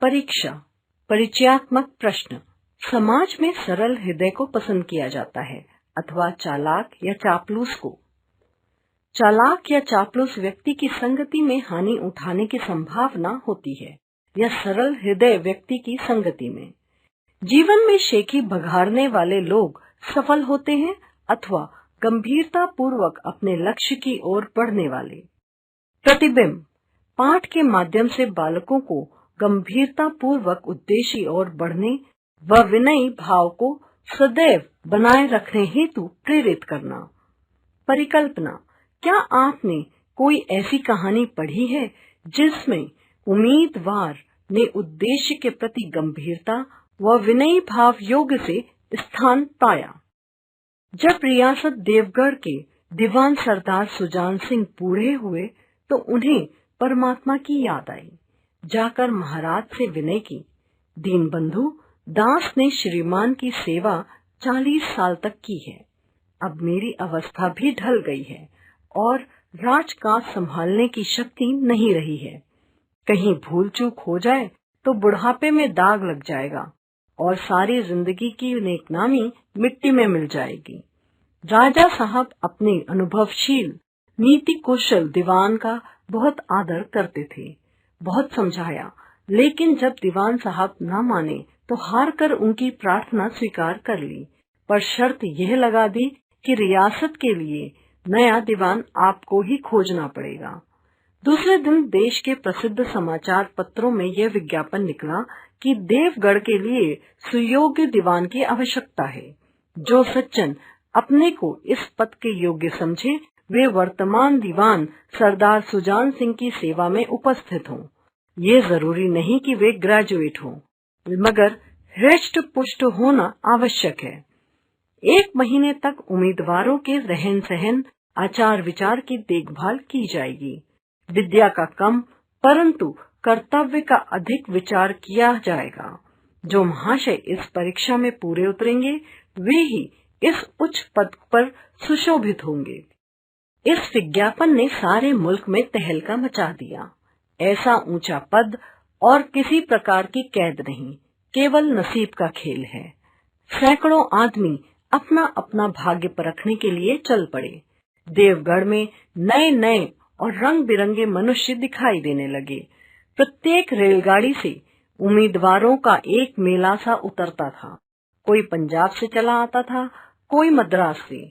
परीक्षा। परिचयात्मक प्रश्न। समाज में सरल हृदय को पसंद किया जाता है अथवा चालाक या चापलूस को। चालाक या चापलूस व्यक्ति की संगति में हानि उठाने की संभावना होती है या सरल हृदय व्यक्ति की संगति में। जीवन में शेखी बघारने वाले लोग सफल होते हैं अथवा गंभीरता पूर्वक अपने लक्ष्य की ओर बढ़ने वाले। प्रतिबिंब। पाठ के माध्यम से बालकों को गंभीरता पूर्वक उद्देश्य की ओर बढ़ने व विनयी भाव को सदैव बनाए रखने हेतु प्रेरित करना। परिकल्पना। क्या आपने कोई ऐसी कहानी पढ़ी है जिसमें उम्मीदवार ने उद्देश्य के प्रति गंभीरता व विनयी भाव योग से स्थान पाया? जब रियासत देवगढ़ के दीवान सरदार सुजान सिंह बूढ़े हुए तो उन्हें परमात्मा की याद आई। जाकर महाराज से विनय की, दीनबंधु दास ने श्रीमान की सेवा 40 साल तक की है। अब मेरी अवस्था भी ढल गई है और राजकाज संभालने की शक्ति नहीं रही है। कहीं भूल चूक हो जाए तो बुढ़ापे में दाग लग जाएगा और सारी जिंदगी की नेकनामी मिट्टी में मिल जाएगी। राजा साहब अपने अनुभवशील नीति कुशल दीवान का बहुत आदर करते थे। बहुत समझाया, लेकिन जब दीवान साहब न माने तो हार कर उनकी प्रार्थना स्वीकार कर ली, पर शर्त यह लगा दी कि रियासत के लिए नया दीवान आपको ही खोजना पड़ेगा। दूसरे दिन देश के प्रसिद्ध समाचार पत्रों में यह विज्ञापन निकला कि देवगढ़ के लिए सुयोग्य दीवान की आवश्यकता है। जो सज्जन अपने को इस पद के योग्य समझे वे वर्तमान दीवान सरदार सुजान सिंह की सेवा में उपस्थित हों। ये जरूरी नहीं कि वे ग्रेजुएट हों, मगर हृष्ट पुष्ट होना आवश्यक है। 1 महीने तक उम्मीदवारों के रहन सहन आचार विचार की देखभाल की जाएगी। विद्या का कम परंतु कर्तव्य का अधिक विचार किया जाएगा। जो महाशय इस परीक्षा में पूरे उतरेंगे वे ही इस उच्च पद पर सुशोभित होंगे। इस विज्ञापन ने सारे मुल्क में तहलका मचा दिया। ऐसा ऊंचा पद और किसी प्रकार की कैद नहीं, केवल नसीब का खेल है। सैकड़ों आदमी अपना अपना भाग्य परखने के लिए चल पड़े। देवगढ़ में नए नए और रंग बिरंगे मनुष्य दिखाई देने लगे। प्रत्येक रेलगाड़ी से उम्मीदवारों का एक मेला सा उतरता था। कोई पंजाब से चला आता था, कोई मद्रास से,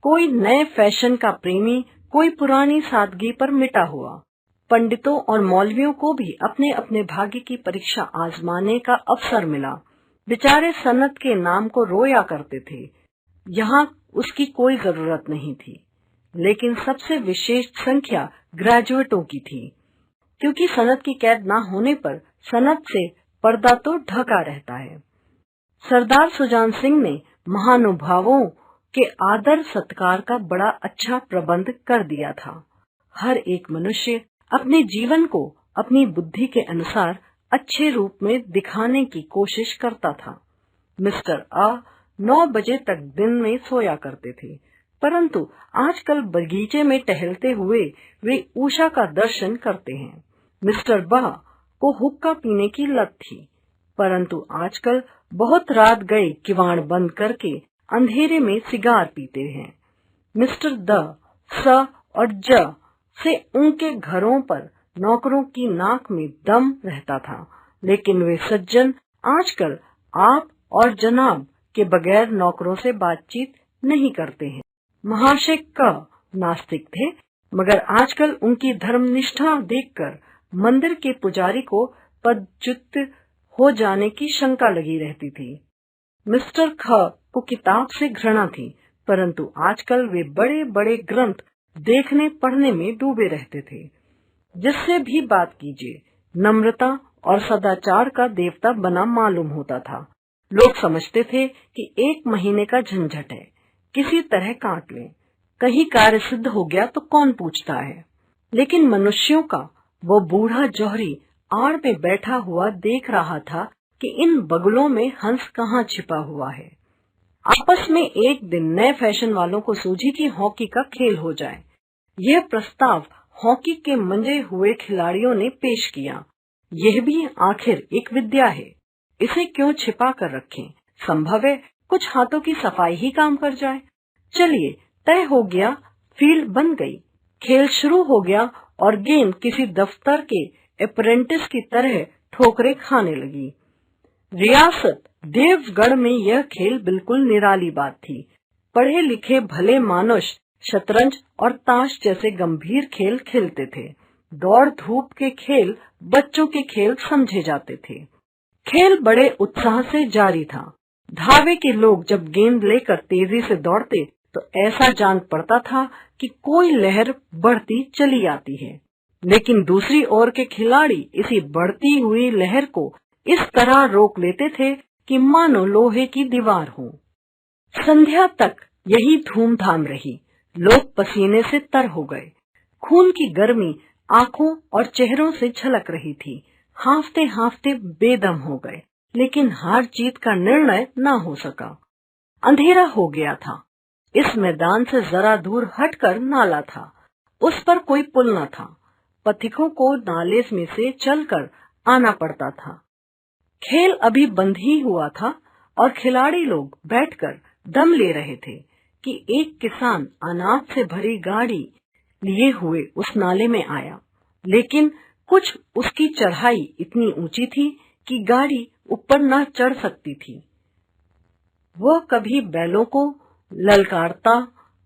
कोई नए फैशन का प्रेमी, कोई पुरानी सादगी पर मिटा हुआ। पंडितों और मौलवियों को भी अपने अपने भाग्य की परीक्षा आजमाने का अवसर मिला। बेचारे सनत के नाम को रोया करते थे, यहाँ उसकी कोई जरूरत नहीं थी। लेकिन सबसे विशेष संख्या ग्रेजुएटों की थी, क्योंकि सनत की कैद न होने पर सनत से पर्दा तो ढका रहता है। सरदार सुजान सिंह ने महानुभावों के आदर सत्कार का बड़ा अच्छा प्रबंध कर दिया था। हर एक मनुष्य अपने जीवन को अपनी बुद्धि के अनुसार अच्छे रूप में दिखाने की कोशिश करता था। मिस्टर आ 9 बजे तक दिन में सोया करते थे, परंतु आजकल बगीचे में टहलते हुए वे उषा का दर्शन करते हैं। मिस्टर बा को हुक्का पीने की लत थी, परंतु आजकल बहुत रात गए किवाड़ बंद करके अंधेरे में सिगार पीते हैं। मिस्टर द, स और ज से उनके घरों पर नौकरों की नाक में दम रहता था, लेकिन वे सज्जन आजकल आप और जनाब के बगैर नौकरों से बातचीत नहीं करते हैं। महाशय क नास्तिक थे, मगर आजकल उनकी धर्मनिष्ठा देखकर मंदिर के पुजारी को पदच्युत हो जाने की शंका लगी रहती थी। मिस्टर ख को किताब से घृणा थी, परंतु आजकल वे बड़े बड़े ग्रंथ देखने पढ़ने में डूबे रहते थे। जिससे भी बात कीजिए नम्रता और सदाचार का देवता बना मालूम होता था। लोग समझते थे कि 1 महीने का झंझट है, किसी तरह काट लें, कहीं कार्य सिद्ध हो गया तो कौन पूछता है। लेकिन मनुष्यों का वो बूढ़ा जौहरी आड़ में बैठा हुआ देख रहा था कि इन बगुलों में हंस कहाँ छिपा हुआ है। आपस में एक दिन नए फैशन वालों को सूझी कि हॉकी का खेल हो जाए। यह प्रस्ताव हॉकी के मंजे हुए खिलाड़ियों ने पेश किया। यह भी आखिर एक विद्या है, इसे क्यों छिपा कर रखें? संभव है कुछ हाथों की सफाई ही काम कर जाए। चलिए, तय हो गया, फील्ड बन गई, खेल शुरू हो गया और गेंद किसी दफ्तर के अप्रेंटिस की तरह ठोकरें खाने लगी। रियासत देवगढ़ में यह खेल बिल्कुल निराली बात थी। पढ़े लिखे भले मानुष शतरंज और ताश जैसे गंभीर खेल खेलते थे। दौड़ धूप के खेल बच्चों के खेल समझे जाते थे। खेल बड़े उत्साह से जारी था। धावे के लोग जब गेंद लेकर तेजी से दौड़ते तो ऐसा जान पड़ता था कि कोई लहर बढ़ती चली आती है, लेकिन दूसरी ओर के खिलाड़ी इसी बढ़ती हुई लहर को इस तरह रोक लेते थे कि मानो लोहे की दीवार हो। संध्या तक यही धूमधाम रही। लोग पसीने से तर हो गए। खून की गर्मी आंखों और चेहरों से झलक रही थी। हांफते हांफते बेदम हो गए, लेकिन हार जीत का निर्णय न हो सका। अंधेरा हो गया था। इस मैदान से जरा दूर हटकर नाला था। उस पर कोई पुल न था। पथिकों को नाले में से चलकर आना पड़ता था। खेल अभी बंद ही हुआ था और खिलाड़ी लोग बैठकर दम ले रहे थे कि एक किसान अनाज से भरी गाड़ी लिए हुए उस नाले में आया, लेकिन कुछ उसकी चढ़ाई इतनी ऊंची थी कि गाड़ी ऊपर न चढ़ सकती थी। वह कभी बैलों को ललकारता,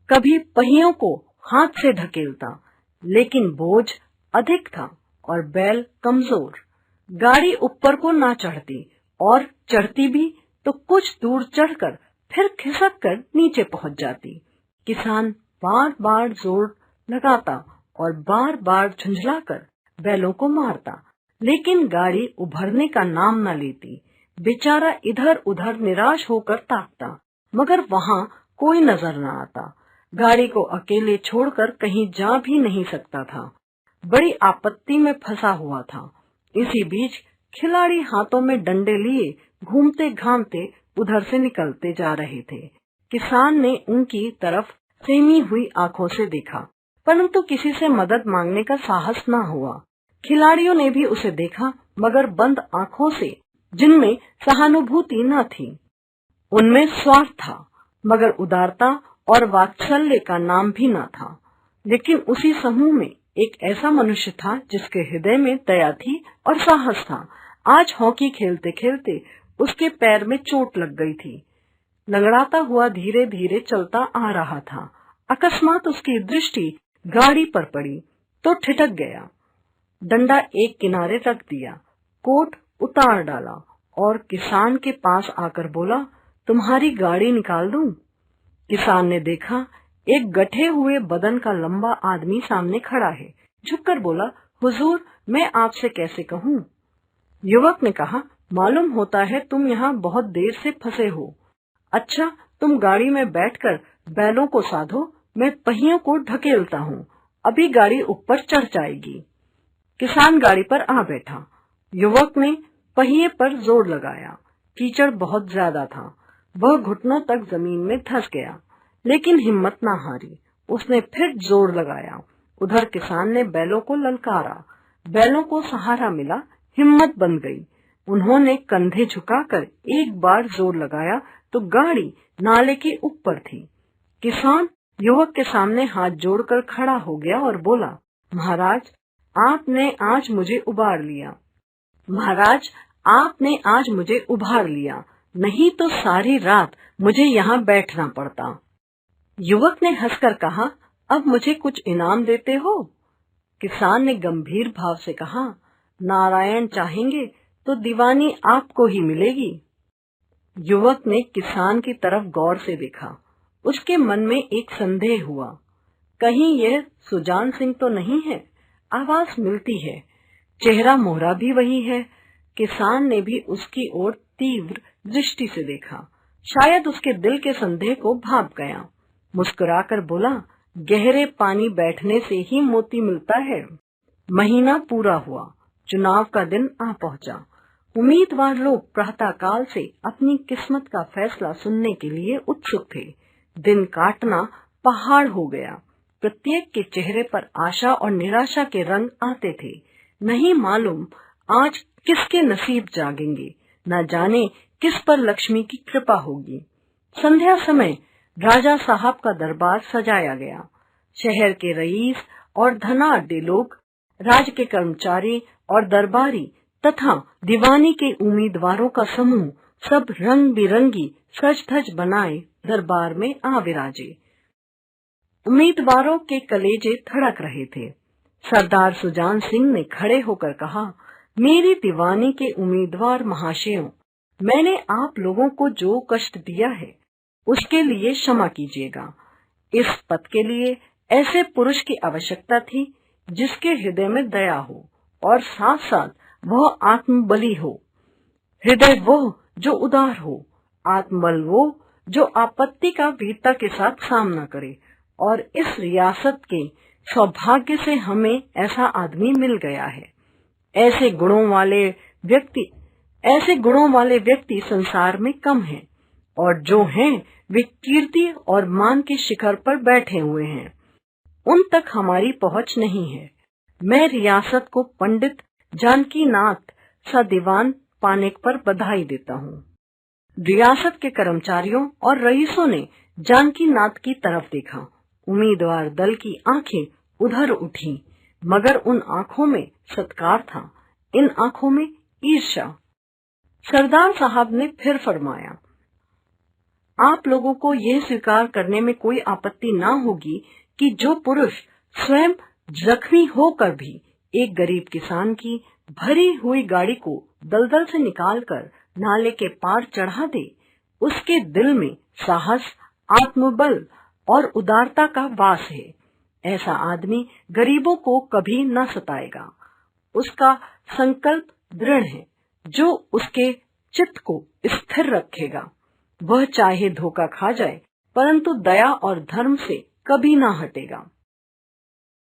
कभी पहियों को हाथ से ढकेलता, लेकिन बोझ अधिक था और बैल कमजोर। गाड़ी ऊपर को ना चढ़ती, और चढ़ती भी तो कुछ दूर चढ़कर फिर खिसक कर नीचे पहुंच जाती। किसान बार बार जोर लगाता और बार बार झुंझलाकर बैलों को मारता, लेकिन गाड़ी उभरने का नाम न लेती। बेचारा इधर उधर निराश होकर ताकता, मगर वहां कोई नजर न आता। गाड़ी को अकेले छोड़कर कहीं जा भी नहीं सकता था। बड़ी आपत्ति में फंसा हुआ था। इसी बीच खिलाड़ी हाथों में डंडे लिए घूमते घामते उधर से निकलते जा रहे थे। किसान ने उनकी तरफ सेमी हुई आंखों से देखा, परंतु किसी से मदद मांगने का साहस न हुआ। खिलाड़ियों ने भी उसे देखा, मगर बंद आंखों से, जिनमें सहानुभूति न थी। उनमें स्वार्थ था, मगर उदारता और वात्सल्य का नाम भी न था। लेकिन उसी समूह में एक ऐसा मनुष्य था जिसके हृदय में दया थी और साहस था। आज हॉकी खेलते खेलते उसके पैर में चोट लग गई थी। लंगड़ाता हुआ धीरे धीरे चलता आ रहा था। अकस्मात उसकी दृष्टि गाड़ी पर पड़ी तो ठिठक गया। डंडा एक किनारे रख दिया, कोट उतार डाला और किसान के पास आकर बोला, तुम्हारी गाड़ी निकाल दूं? किसान ने देखा, एक गठे हुए बदन का लंबा आदमी सामने खड़ा है। झुककर बोला, हुजूर, मैं आपसे कैसे कहूँ? युवक ने कहा, मालूम होता है तुम यहाँ बहुत देर से फंसे हो। अच्छा, तुम गाड़ी में बैठकर बैलों को साधो, मैं पहियों को ढकेलता हूँ, अभी गाड़ी ऊपर चढ़ जाएगी। किसान गाड़ी पर आ बैठा। युवक ने पहिए पर जोर लगाया। कीचड़ बहुत ज्यादा था। वह घुटनों तक जमीन में धंस गया, लेकिन हिम्मत न हारी। उसने फिर जोर लगाया। उधर किसान ने बैलों को ललकारा। बैलों को सहारा मिला, हिम्मत बन गई। उन्होंने कंधे झुकाकर एक बार जोर लगाया तो गाड़ी नाले के ऊपर थी। किसान युवक के सामने हाथ जोड़कर खड़ा हो गया और बोला, महाराज, आपने आज मुझे उबार लिया। महाराज, आपने आज मुझे उभार लिया, नहीं तो सारी रात मुझे यहाँ बैठना पड़ता। युवक ने हंसकर कहा, अब मुझे कुछ इनाम देते हो? किसान ने गंभीर भाव से कहा, नारायण चाहेंगे तो दीवानी आपको ही मिलेगी। युवक ने किसान की तरफ गौर से देखा। उसके मन में एक संदेह हुआ, कहीं यह सुजान सिंह तो नहीं है? आवाज मिलती है, चेहरा मोहरा भी वही है। किसान ने भी उसकी ओर तीव्र दृष्टि से देखा। शायद उसके दिल के संदेह को भाप गया। मुस्कुराकर बोला, गहरे पानी बैठने से ही मोती मिलता है। महीना पूरा हुआ, चुनाव का दिन आ पहुंचा। उम्मीदवार लोग प्रातःकाल से अपनी किस्मत का फैसला सुनने के लिए उत्सुक थे। दिन काटना पहाड़ हो गया। प्रत्येक के चेहरे पर आशा और निराशा के रंग आते थे। नहीं मालूम आज किसके नसीब जागेंगे, न जाने किस पर लक्ष्मी की कृपा होगी। संध्या समय राजा साहब का दरबार सजाया गया। शहर के रईस और धनाढ्य लोग, राज्य के कर्मचारी और दरबारी तथा दीवानी के उम्मीदवारों का समूह सब रंग बिरंगी सज धज बनाए दरबार में आ विराजे। उम्मीदवारों के कलेजे धड़क रहे थे। सरदार सुजान सिंह ने खड़े होकर कहा, मेरी दीवानी के उम्मीदवार महाशयों, मैंने आप लोगों को जो कष्ट दिया है उसके लिए क्षमा कीजिएगा। इस पद के लिए ऐसे पुरुष की आवश्यकता थी जिसके हृदय में दया हो और साथ साथ वह आत्मबली हो। हृदय वो जो उदार हो, आत्मबल वो जो आपत्ति का वीरता के साथ सामना करे। और इस रियासत के सौभाग्य से हमें ऐसा आदमी मिल गया है। ऐसे गुणों वाले व्यक्ति संसार में कम हैं, और जो हैं वे कीर्ति और मान के शिखर पर बैठे हुए हैं। उन तक हमारी पहुंच नहीं है। मैं रियासत को पंडित जानकीनाथ सा दीवान पाने पर बधाई देता हूँ। रियासत के कर्मचारियों और रईसों ने जानकीनाथ की तरफ देखा। उम्मीदवार दल की आंखें उधर उठी, मगर उन आंखों में सत्कार था, इन आंखों में ईर्ष्या। सरदार साहब ने फिर फरमाया, आप लोगों को यह स्वीकार करने में कोई आपत्ति न होगी कि जो पुरुष स्वयं जख्मी होकर भी एक गरीब किसान की भरी हुई गाड़ी को दलदल से निकालकर नाले के पार चढ़ा दे, उसके दिल में साहस, आत्मबल और उदारता का वास है। ऐसा आदमी गरीबों को कभी न सताएगा। उसका संकल्प दृढ़ है जो उसके चित्त को स्थिर रखेगा। वह चाहे धोखा खा जाए, परंतु दया और धर्म से कभी न हटेगा।